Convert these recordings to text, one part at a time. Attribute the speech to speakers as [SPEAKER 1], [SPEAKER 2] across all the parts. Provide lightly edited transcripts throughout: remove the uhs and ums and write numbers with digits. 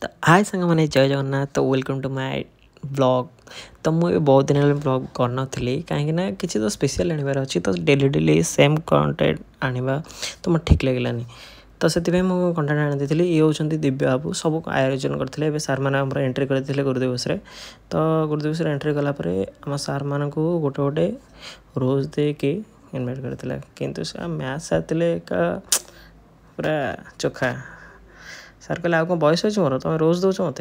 [SPEAKER 1] तो हाय सांग मैंने जय जगन्नाथ। तो वेलकम टू माय ब्लॉग। तो मुझे बहुत दिन ब्लॉग करना कहीं किसी तो स्पेशल आनबार अच्छी तो डेली डेली सेम कंटेंट आने तो मत ठीक लगे तो से कंटेंट आनी थी। ये होती दिव्य बाबू सब आयोजन करते सार मैंने एंट्री करते गुरुदिवस तो गुरुदिवस एंट्री कलापर आम सार मान गोटे गोटे रोज दे कि इनभाइट करते किंतु मैथ सार थे पूरा चोखा। सार कहले कौन बयस अच्छे मोर तुम रोज दौच मत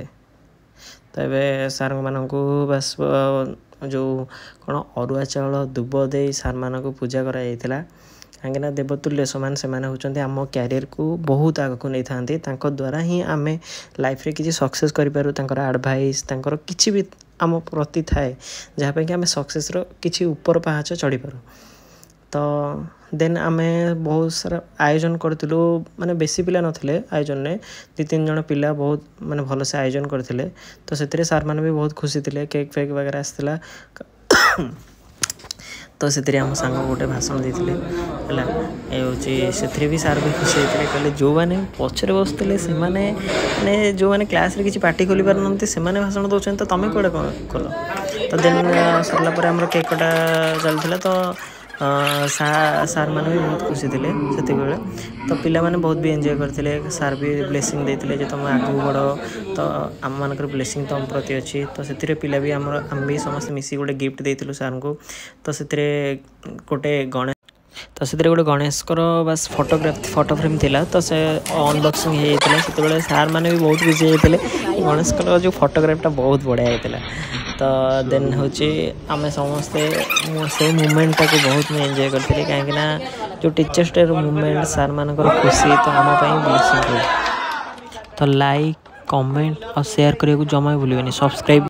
[SPEAKER 1] तो ये सार मानक बस जो कौन अरुआ चाउल दुब दे सार मानक पूजा कराइला कहीं देवतुल्य सामान से होती आम क्यारियर को बहुत आग को नहीं था द्वारा ही आम लाइफ रे किसी सक्सेस कर आडभाइस किसी भी आम प्रति थाए जहाँपे कि आम सक्सेस किसी ऊपर पाहाच चढ़ी पार। तो देन आम बहुत सारा आयोजन करूँ माने बेसी पिला नथिले आयोजन में 2-3 जन पिला बहुत माने भल से आयोजन करते तो से सार मैंने भी बहुत खुशी थे केक फेक वगैरह आसाला तो से आम सांग गोटे भाषण देते है से भी सार भी खुशी होते कहले जो मैंने पचर बसते से मैंने जो मैंने क्लास रे किसी पार्टी खोली पार ना से भाषण दौरान तो तुम कौटे कौन कल तो देन सरला आम केक कटा चलता तो सार मैंने भी बहुत खुशी थे से तो पिला माने बहुत भी एंजॉय करते सार भी ब्लेसिंग देते तुम आगू बढ़ तो आम मान ब्लेसिंग तुम प्रति अच्छी तो से पिला भी आम भी समस्त मिसी गोटे गिफ्ट देलु सार को तो से गोटे गणेश तो से गोटे गणेश बस फोटो फ्रेम थिला तो से अनबॉक्सिंग होता से सार मैंने भी बहुत खुशी होते गणेश जो फोटोग्राफटा बहुत बढ़िया होता तो देन हूँ आम समस्ते से मुमेंटा को बहुत एंजॉय करते कहीं जो टीचर्स डे मुमेंट सार मान खुशी तो आम ब्लेसिंग तो लाइक कमेंट और शेयर करने को जमा भूलिए सब्सक्राइब।